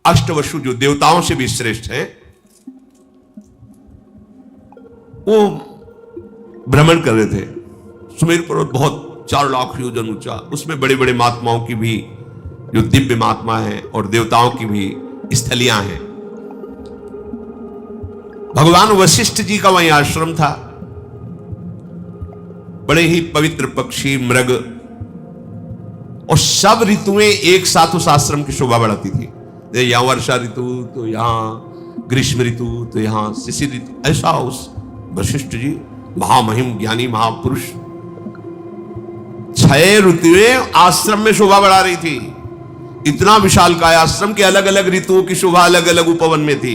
अष्टवसु जो देवताओं से भी श्रेष्ठ है, वो भ्रमण कर रहे थे। सुमेर पर्वत बहुत 4 लाख योजन ऊंचा, उसमें बड़े बड़े महात्माओं की भी जो दिव्य महात्मा है और देवताओं की भी स्थलियां हैं। भगवान वशिष्ठ जी का वहीं आश्रम था। बड़े ही पवित्र पक्षी, मृग और सब ऋतुएं एक साथ उस आश्रम की शोभा बढ़ाती थी। यहां वर्षा ऋतु तो यहां ग्रीष्म ऋतु तो यहां शिशिर ऋतु, ऐसा उस वशिष्ठ जी महामहिम ज्ञानी महापुरुष 6 ऋतुएं आश्रम में शोभा बढ़ा रही थी। इतना विशालकाय आश्रम के अलग अलग ऋतुओं की शोभा अलग अलग उपवन में थी।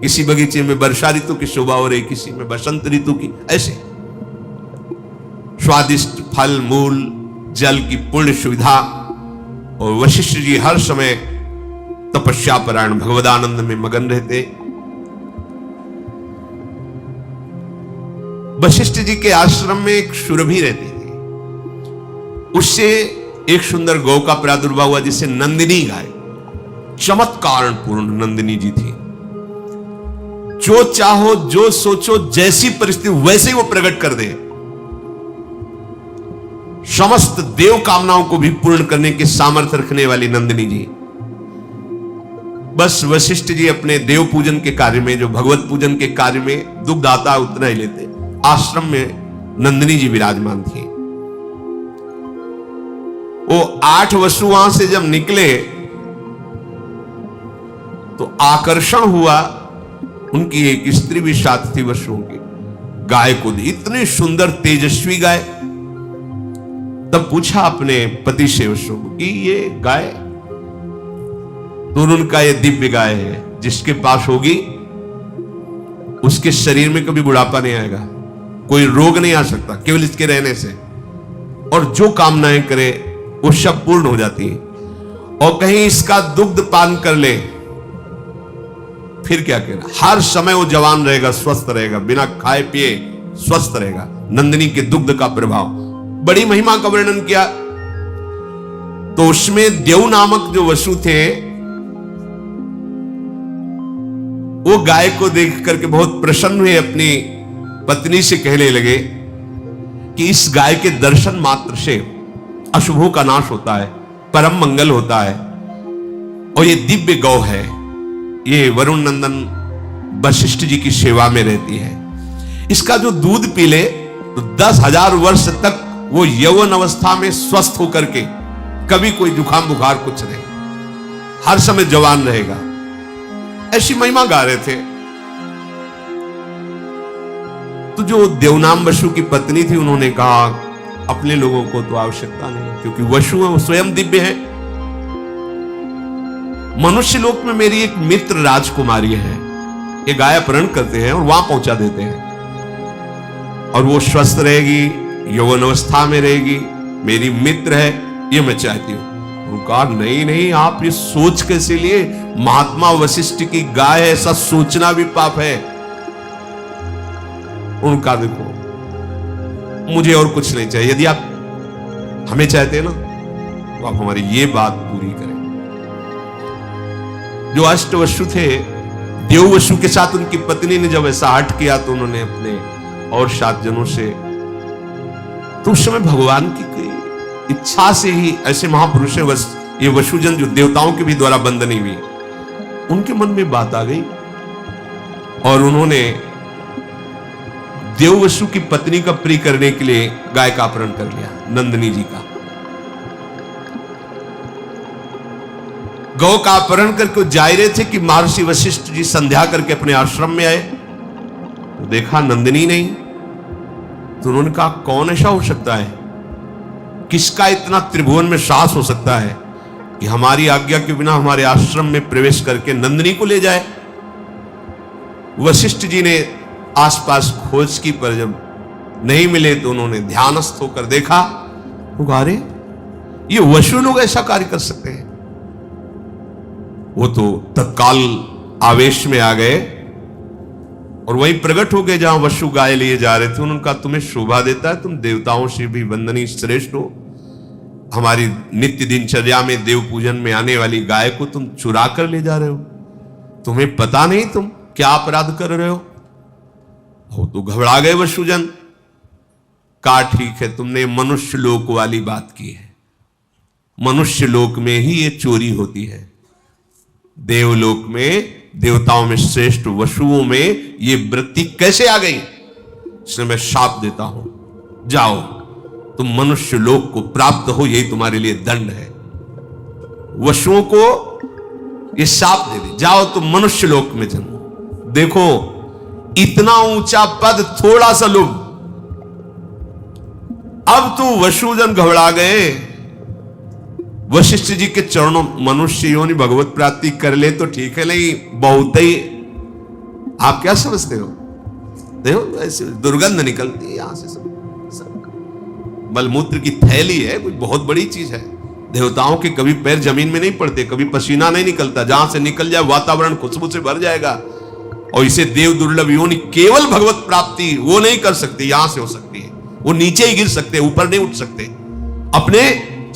किसी बगीचे में वर्षा ऋतु की शोभा हो रही, किसी में बसंत ऋतु की, ऐसे स्वादिष्ट फल मूल जल की पूर्ण सुविधा। और वशिष्ठ जी हर समय तपस्या परायण भगवदानंद में मगन रहते। वशिष्ठ जी के आश्रम में एक सुरभि रहती थी, उससे एक सुंदर गौ का प्रादुर्भाव हुआ जिसे नंदिनी गाय, चमत्कार पूर्ण नंदिनी जी थी। जो चाहो जो सोचो जैसी परिस्थिति वैसे ही वो प्रकट कर दे। समस्त देव कामनाओं को भी पूर्ण करने के सामर्थ्य रखने वाली नंदिनी जी। बस वशिष्ठ जी अपने देव पूजन के कार्य में, जो भगवत पूजन के कार्य में दुग्ध आता उतना ही लेते। आश्रम में नंदिनी जी विराजमान थी। वो 8 वसु वहां से जब निकले तो आकर्षण हुआ, उनकी एक स्त्री भी साथ थी वसुओं की, गाय को दी, इतनी सुंदर तेजस्वी गाय। तब पूछा अपने पति से वसु कि ये गाय, तो उनका ये दिव्य गाय है, जिसके पास होगी उसके शरीर में कभी बुढ़ापा नहीं आएगा, कोई रोग नहीं आ सकता केवल इसके रहने से, और जो कामनाएं करे वो सब पूर्ण हो जाती है। और कहीं इसका दुग्ध पान कर ले फिर क्या कहना, हर समय वो जवान रहेगा, स्वस्थ रहेगा, बिना खाए पिए स्वस्थ रहेगा। नंदिनी के दुग्ध का प्रभाव, बड़ी महिमा का वर्णन किया। तो उसमें देव नामक जो वसु थे वो गाय को देख करके बहुत प्रसन्न हुए, अपनी पत्नी से कहने लगे कि इस गाय के दर्शन मात्र से अशुभों का नाश होता है, परम मंगल होता है। और ये दिव्य गौ है, ये वरुण नंदन वशिष्ठ जी की सेवा में रहती है। इसका जो दूध पी ले तो 10,000 वर्ष तक वो यौवन अवस्था में स्वस्थ होकर के कभी कोई जुकाम बुखार कुछ नहीं, हर समय जवान रहेगा। ऐसी महिमा गा रहे थे। तो जो देवनाम वसु की पत्नी थी, उन्होंने कहा अपने लोगों को तो आवश्यकता नहीं, क्योंकि वसु है वो स्वयं दिव्य है। मनुष्य लोक में मेरी एक मित्र राजकुमारी है, ये गाय अपहरण करते हैं और वहां पहुंचा देते हैं, और वो स्वस्थ रहेगी, यौवन अवस्था में रहेगी, मेरी मित्र है, ये मैं चाहती हूं। कहा नहीं नहीं, आप ये सोच कैसे लिए, महात्मा वशिष्ठ की गाय है, ऐसा सोचना भी पाप है। उनका देखो मुझे और कुछ नहीं चाहिए, यदि आप हमें चाहते हैं ना तो आप हमारी ये बात पूरी करें। जो अष्टवसु थे, देववसु के साथ उनकी पत्नी ने जब ऐसा हठ किया तो उन्होंने अपने और 7 जनों से, तो उस समय भगवान की इच्छा से ही ऐसे महापुरुष हैं ये वसुजन जो देवताओं के भी द्वारा बंदनी हुई, उनके मन में बात आ गई और उन्होंने देववसु की पत्नी का प्रिय करने के लिए गाय का अपहरण कर लिया, नंदिनी जी का। गौ का अपहरण करके जा रहे थे कि महर्षि वशिष्ठ जी संध्या करके अपने आश्रम में आए, तो देखा नंदिनी नहीं। तो उन्होंने कहा कौन ऐसा हो सकता है, किसका इतना त्रिभुवन में साहस हो सकता है कि हमारी आज्ञा के बिना हमारे आश्रम में प्रवेश करके नंदिनी को ले जाए। वशिष्ठ जी ने आसपास खोज की, पर जब नहीं मिले तो उन्होंने ध्यानस्थ होकर देखा, अरे ये वसु लोग ऐसा कार्य कर सकते हैं। वो तो तत्काल आवेश में आ गए और वहीं प्रकट हो गए जहां वसु गाय लिए जा रहे थे। उन्होंने कहा तुम्हें शोभा देता है, तुम देवताओं से भी वंदनीय श्रेष्ठ हो, हमारी नित्य दिनचर्या में देव पूजन में आने वाली गाय को तुम चुरा कर ले जा रहे हो, तुम्हें पता नहीं तुम क्या अपराध कर रहे हो। तो घबरा गए वसुजन। कहा ठीक है, तुमने मनुष्य लोक वाली बात की है, मनुष्य लोक में ही ये चोरी होती है, देवलोक में देवताओं में श्रेष्ठ वसुओं में ये वृत्ति कैसे आ गई, इसलिए मैं शाप देता हूं, जाओ तुम मनुष्य लोक को प्राप्त हो, यही तुम्हारे लिए दंड है। वसुओं को ये शाप दे दे, जाओ तुम मनुष्य लोक में जन्मो। देखो इतना ऊंचा पद, थोड़ा सा लोभ। अब तो वसुजन घबरा गए। वशिष्ठ जी के चरणों, मनुष्य योनि भगवत प्राप्ति कर ले तो ठीक है, नहीं बहुत ही आप क्या समझते हो, देखो ऐसे दुर्गंध निकलती है यहां से, सब मलमूत्र की थैली है, कोई बहुत बड़ी चीज है। देवताओं के कभी पैर जमीन में नहीं पड़ते, कभी पसीना नहीं निकलता, जहां से निकल जाए वातावरण खुशबू से भर जाएगा। और इसे देव दुर्लभ योनि केवल भगवत प्राप्ति वो नहीं कर सकते, यहां से हो सकती है, वो नीचे ही गिर सकते, ऊपर नहीं उठ सकते। अपने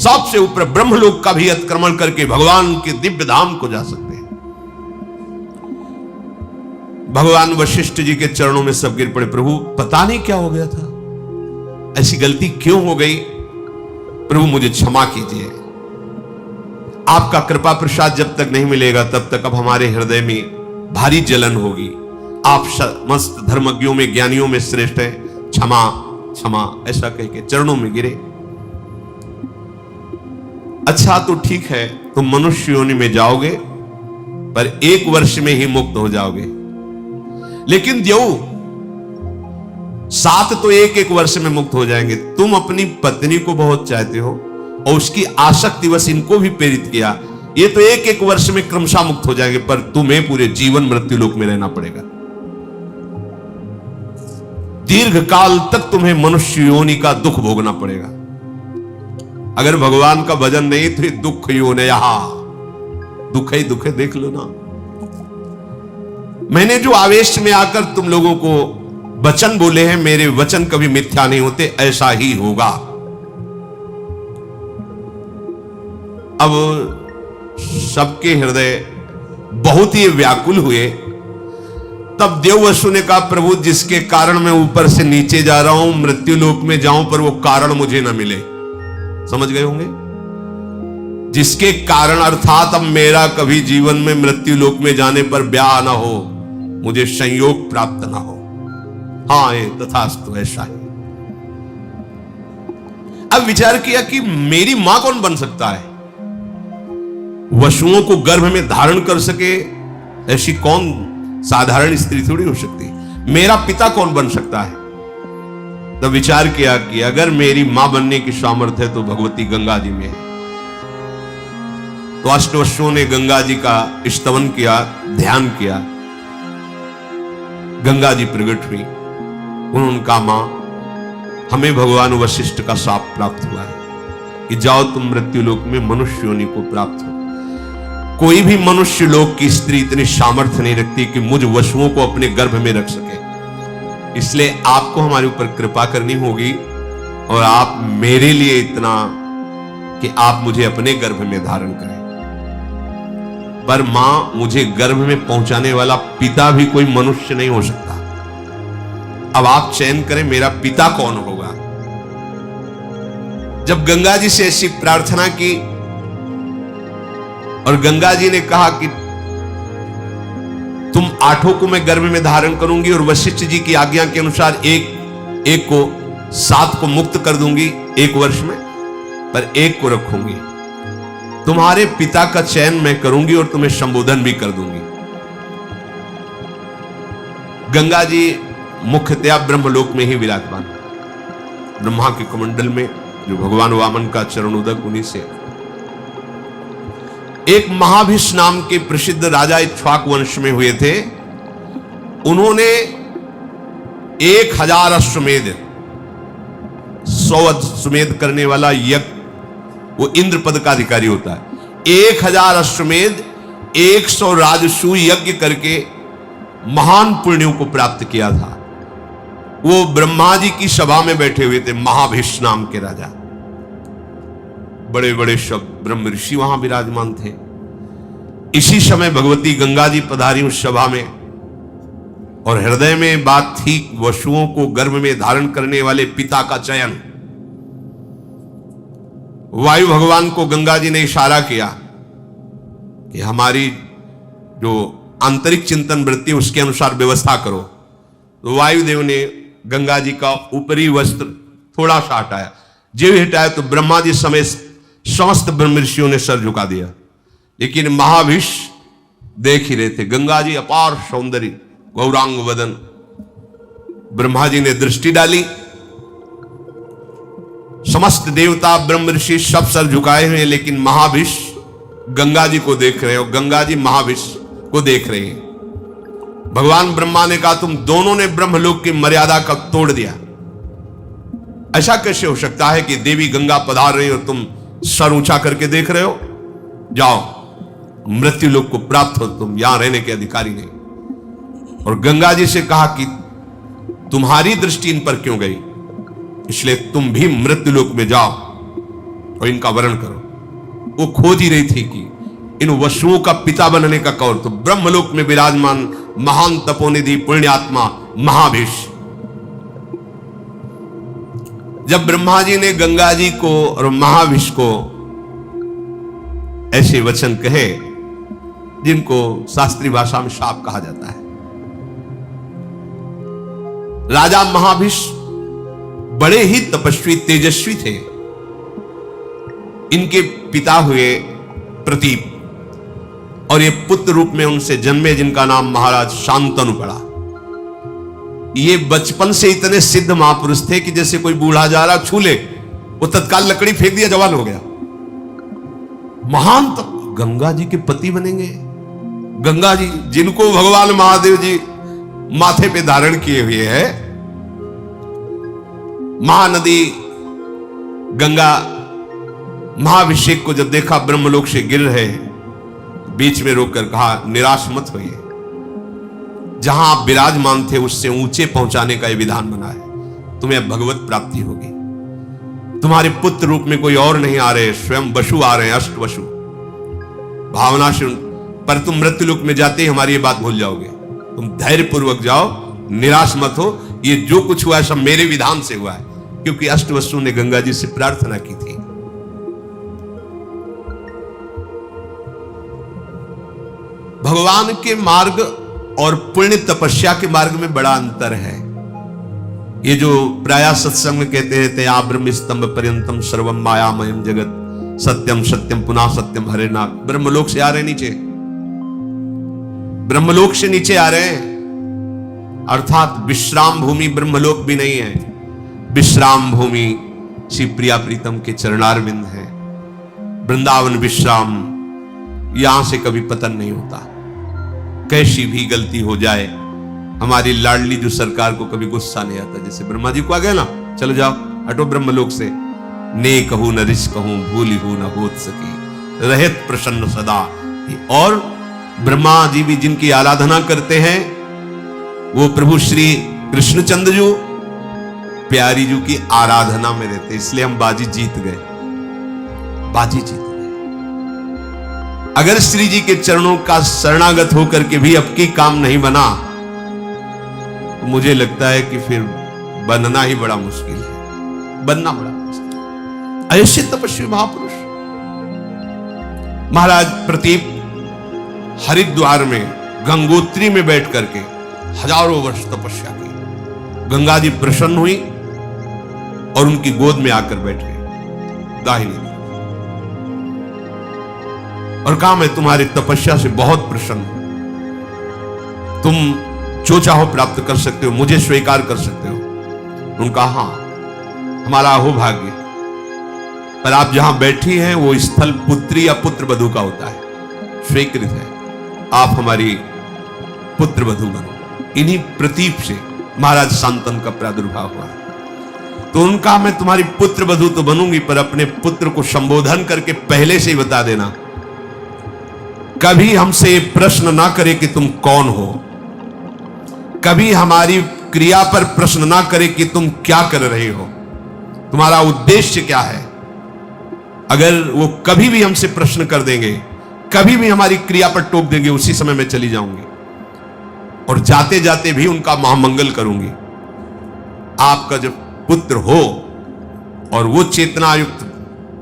सबसे ऊपर ब्रह्मलोक का भी अतिक्रमण करके भगवान के दिव्य धाम को जा सकते हैं। भगवान वशिष्ठ जी के चरणों में सब गिर पड़े। प्रभु पता नहीं क्या हो गया था, ऐसी गलती क्यों हो गई, प्रभु मुझे क्षमा कीजिए। आपका कृपा प्रसाद जब तक नहीं मिलेगा तब तक अब हमारे हृदय में भारी जलन होगी। आप समस्त धर्मज्ञों में ज्ञानियों में श्रेष्ठ हैं, क्षमा क्षमा ऐसा कह के चरणों में गिरे। अच्छा तो ठीक है, तुम मनुष्य योनि में जाओगे पर 1 वर्ष में ही मुक्त हो जाओगे। लेकिन जो 7 तो 1 वर्ष में मुक्त हो जाएंगे। तुम अपनी पत्नी को बहुत चाहते हो और उसकी आसक्ति वश इनको भी प्रेरित किया, ये तो 1 वर्ष में क्रमशः मुक्त हो जाएंगे, पर तुम्हें पूरे जीवन मृत्यु लोक में रहना पड़ेगा। दीर्घ काल तक तुम्हें मनुष्य योनि का दुख भोगना पड़ेगा। अगर भगवान का भजन नहीं तो ये दुख योनि, यहां दुख ही दुख है, देख लो ना। मैंने जो आवेश में आकर तुम लोगों को वचन बोले हैं, मेरे वचन कभी मिथ्या नहीं होते, ऐसा ही होगा। अब सबके हृदय बहुत ही व्याकुल हुए। तब देववसु ने कहा, प्रभु जिसके कारण मैं ऊपर से नीचे जा रहा हूं, मृत्यु लोक में जाऊं, पर वो कारण मुझे ना मिले। समझ गए होंगे, जिसके कारण अर्थात अब मेरा कभी जीवन में मृत्यु लोक में जाने पर ब्याह ना हो, मुझे संयोग प्राप्त ना हो। हाँ ये तथास्तु, ऐसा ही। अब विचार किया कि मेरी मां कौन बन सकता है, वसुओं को गर्भ में धारण कर सके ऐसी कौन साधारण स्त्री थोड़ी हो सकती, मेरा पिता कौन बन सकता है। तब विचार किया कि अगर मेरी मां बनने की सामर्थ्य है तो भगवती गंगा जी में है। तो अष्टवसुओं ने गंगा जी का स्तवन किया, ध्यान किया। गंगा जी प्रकट हुई, उन्होंने कहा, मां हमें भगवान वशिष्ठ का शाप प्राप्त हुआ है कि जाओ तुम मृत्यु लोक में मनुष्य योनि को प्राप्त हो। कोई भी मनुष्य लोक की स्त्री इतनी सामर्थ्य नहीं रखती कि मुझ वसुओं को अपने गर्भ में रख सके, इसलिए आपको हमारे ऊपर कृपा करनी होगी और आप मेरे लिए इतना कि आप मुझे अपने गर्भ में धारण करें। पर मां, मुझे गर्भ में पहुंचाने वाला पिता भी कोई मनुष्य नहीं हो सकता। अब आप चयन करें मेरा पिता कौन होगा। जब गंगा जी से ऐसी प्रार्थना की और गंगा जी ने कहा कि तुम 8 को मैं गर्भ में धारण करूंगी और वशिष्ठ जी की आज्ञा के अनुसार एक को 7 को मुक्त कर दूंगी 1 वर्ष में, पर 1 को रखूंगी। तुम्हारे पिता का चयन मैं करूंगी और तुम्हें संबोधन भी कर दूंगी। गंगा जी मुख्यतया ब्रह्मलोक में ही विराजमान, ब्रह्मा के कमंडल में, जो भगवान वामन का चरणोदक उन्हीं से। एक महाभीष नाम के प्रसिद्ध राजा इक्ष्वाक वंश में हुए थे। उन्होंने 1000 अश्वमेध, 100 अश्वमेध करने वाला यज्ञ, वो इंद्र पद का अधिकारी होता है। 1000 अश्वमेध 100 राजसूय यज्ञ करके महान पुण्यों को प्राप्त किया था। वो ब्रह्मा जी की सभा में बैठे हुए थे, महाभीष नाम के राजा। बड़े बड़े सब ब्रह्म ऋषि वहां विराजमान थे। इसी समय भगवती गंगा जी पधारी उस सभा में, और हृदय में बात थी वसुओं को गर्भ में धारण करने वाले पिता का चयन। वायु भगवान को गंगा जी ने इशारा किया कि हमारी जो आंतरिक चिंतन वृत्ति उसके अनुसार व्यवस्था करो। तो वायुदेव ने गंगा जी का ऊपरी वस्त्र थोड़ा सा हटाया। जो हटाया तो ब्रह्मा जी समेत समस्त ब्रह्म ऋषियों ने सर झुका दिया। लेकिन महाविष देख ही रहे थे। गंगा जी अपार सौंदर्य, गौरांग वदन। ब्रह्मा जी ने दृष्टि डाली, समस्त देवता ब्रह्म ऋषि सब सर झुकाए हुए, लेकिन महाविष गंगा जी को देख रहे हैं और गंगा जी महाविष को देख रहे हैं। भगवान ब्रह्मा ने कहा तुम दोनों ने ब्रह्मलोक की मर्यादा का तोड़ दिया। ऐसा कैसे हो सकता है कि देवी गंगा पधार रही और तुम सर ऊंचा करके देख रहे हो? जाओ, मृत्यु लोक को प्राप्त हो, तुम यहां रहने के अधिकारी नहीं। और गंगा जी से कहा कि तुम्हारी दृष्टि इन पर क्यों गई, इसलिए तुम भी मृत्यु लोक में जाओ और इनका वर्ण करो। वो खोज ही रही थी कि इन वसुओं का पिता बनने का कौर। तो ब्रह्मलोक में विराजमान महान तपोनिधि पुण्यात्मा महाविष, जब ब्रह्मा जी ने गंगा जी को और महाविष को ऐसे वचन कहे जिनको शास्त्रीय भाषा में शाप कहा जाता है। राजा महाविष बड़े ही तपस्वी तेजस्वी थे। इनके पिता हुए प्रतीप, और ये पुत्र रूप में उनसे जन्मे जिनका नाम महाराज शांतनु पड़ा। ये बचपन से इतने सिद्ध महापुरुष थे कि जैसे कोई बूढ़ा जा रहा छू ले, वो तत्काल लकड़ी फेंक दिया, जवान हो गया। महान गंगा जी के पति बनेंगे। गंगा जी जिनको भगवान महादेव जी माथे पे धारण किए हुए हैं। महानदी गंगा महाभिषेक को जब देखा ब्रह्मलोक से गिर रहे, बीच में रोककर कहा निराश मत होइए, जहां आप विराजमान थे उससे ऊंचे पहुंचाने का यह विधान बना है। तुम्हें भगवत प्राप्ति होगी। तुम्हारे पुत्र रूप में कोई और नहीं आ रहे, स्वयं वसु आ रहे हैं, अष्ट वसु। भावना से पर तुम मृत्यु लोक में जाते ही हमारी ये बात भूल जाओगे। तुम धैर्य पूर्वक जाओ, निराश मत हो। ये जो कुछ हुआ है सब मेरे विधान से हुआ है, क्योंकि अष्ट वसु ने गंगा जी से प्रार्थना की थी। भगवान के मार्ग और पुण्य तपस्या के मार्ग में बड़ा अंतर है। ये जो प्रायः सत्संग में कहते रहते हैं, ब्रह्म स्तंभ पर्यंतम सर्वम मायामयम जगत सत्यम सत्यम पुनः सत्यम हरे नाम। ब्रह्मलोक से आ रहे नीचे, ब्रह्मलोक से नीचे आ रहे हैं, अर्थात विश्राम भूमि ब्रह्मलोक भी नहीं है। विश्राम भूमि श्री प्रिया प्रीतम के चरणारविंद है। वृंदावन विश्राम, यहां से कभी पतन नहीं होता। कैसी भी गलती हो जाए, हमारी लाडली जो सरकार को कभी गुस्सा नहीं आता। जैसे ब्रह्मा जी को आ गया ना, चलो जाओ हटो ब्रह्मलोक से। ने कहूं न रिस कहूं, भूली हूं न होत सकी, रहत प्रसन्न सदा। और ब्रह्मा जी भी जिनकी आराधना करते हैं, वो प्रभु श्री कृष्णचंद्र जी प्यारी जी की आराधना में रहते, इसलिए हम बाजी जीत गए। बाजी जीत गए। अगर श्री जी के चरणों का शरणागत होकर के भी अब की काम नहीं बना, तो मुझे लगता है कि फिर बनना ही बड़ा मुश्किल है। बनना बड़ा मुश्किल। ऐसे तपस्वी महापुरुष महाराज प्रतीप हरिद्वार में गंगोत्री में बैठ करके हजारों वर्ष तपस्या की। गंगा जी प्रसन्न हुई और उनकी गोद में आकर बैठ गए दाहिनी तरफ, और कहा मैं तुम्हारी तपस्या से बहुत प्रसन्न हूं, तुम जो चाहो प्राप्त कर सकते हो, मुझे स्वीकार कर सकते हो। उनका हाँ, हमारा अहोभाग्य, पर आप जहां बैठी हैं वो स्थल पुत्री या पुत्र वधू का होता है, स्वीकृत है। आप हमारी पुत्र वधू बनो। इन्हीं प्रतीप से महाराज शांतनु का प्रादुर्भाव हुआ। तो उनका मैं तुम्हारी पुत्र वधू तो बनूंगी, पर अपने पुत्र को संबोधन करके पहले से ही बता देना, कभी हमसे प्रश्न ना करे कि तुम कौन हो, कभी हमारी क्रिया पर प्रश्न ना करे कि तुम क्या कर रहे हो, तुम्हारा उद्देश्य क्या है। अगर वो कभी भी हमसे प्रश्न कर देंगे, कभी भी हमारी क्रिया पर टोक देंगे, उसी समय मैं चली जाऊंगी और जाते जाते भी उनका महामंगल करूंगी। आपका जब पुत्र हो और वो चेतनायुक्त,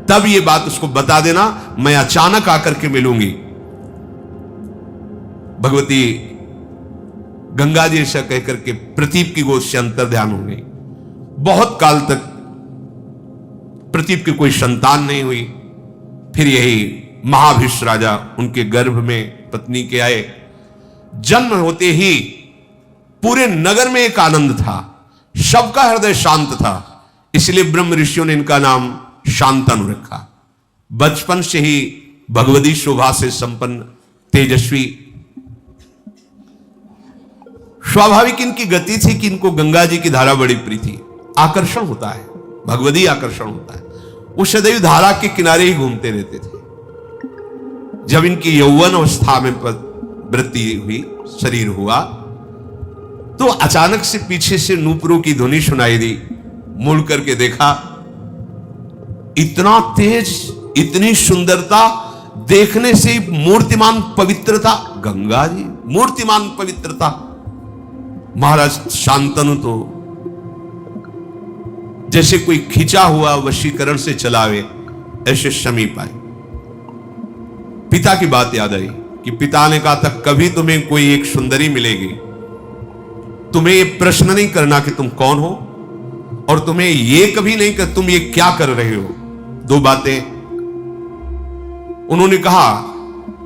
तब ये बात उसको बता देना, मैं अचानक आकर के मिलूंगी। भगवती गंगा जी ऐसा कहकर के प्रतीप की गोद से अंतर ध्यान हो गई। बहुत काल तक प्रतीप की कोई संतान नहीं हुई। फिर यही महाभिष राजा उनके गर्भ में पत्नी के आए। जन्म होते ही पूरे नगर में एक आनंद था, सबका हृदय शांत था, इसलिए ब्रह्म ऋषियों ने इनका नाम शांतनु रखा। बचपन से ही भगवती शोभा से संपन्न, तेजस्वी, स्वाभाविक इनकी गति थी कि इनको गंगा जी की धारा बड़ी प्रिय थी। आकर्षण होता है, भगवती आकर्षण होता है। वो सदैव धारा के किनारे ही घूमते रहते थे। जब इनकी यौवन अवस्था में वृद्धि हुई, शरीर हुआ, तो अचानक से पीछे से नूपुरों की ध्वनि सुनाई दी। मुड़ करके देखा, इतना तेज, इतनी सुंदरता, देखने से मूर्तिमान पवित्रता, गंगा जी मूर्तिमान पवित्रता। महाराज शांतनु तो जैसे कोई खिंचा हुआ वशीकरण से चलावे, ऐसे समीप आए। पिता की बात याद आई कि पिता ने कहा था, कभी तुम्हें कोई एक सुंदरी मिलेगी, तुम्हें ये प्रश्न नहीं करना कि तुम कौन हो, और तुम्हें ये कभी नहीं कर तुम ये क्या कर रहे हो। दो बातें उन्होंने कहा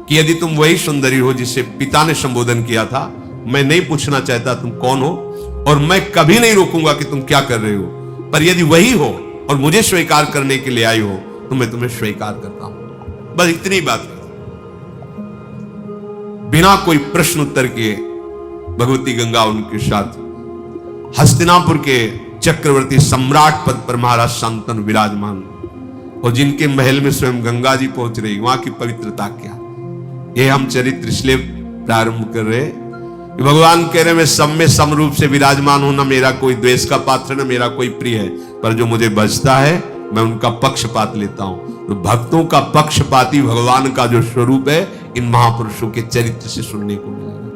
कि यदि तुम वही सुंदरी हो जिसे पिता ने संबोधन किया था, मैं नहीं पूछना चाहता तुम कौन हो, और मैं कभी नहीं रोकूंगा कि तुम क्या कर रहे हो, पर यदि वही हो और मुझे स्वीकार करने के लिए आई हो तो मैं तुम्हें स्वीकार करता हूं। बस इतनी बात है। बिना कोई प्रश्न उत्तर के भगवती गंगा उनके साथ हस्तिनापुर के चक्रवर्ती सम्राट पद पर महाराज शांतनु विराजमान, और जिनके महल में स्वयं गंगा जी पहुंच रही, वहां की पवित्रता क्या। ये हम चरित्र इसलिए प्रारंभ कर रहे कि भगवान कह रहे मैं सब में समरूप से विराजमान हूं, ना मेरा कोई द्वेष का पात्र, ना मेरा कोई प्रिय है, पर जो मुझे बचता है मैं उनका पक्षपात लेता हूं। तो भक्तों का पक्षपाती भगवान का जो स्वरूप है, इन महापुरुषों के चरित्र से सुनने को मिलेगा।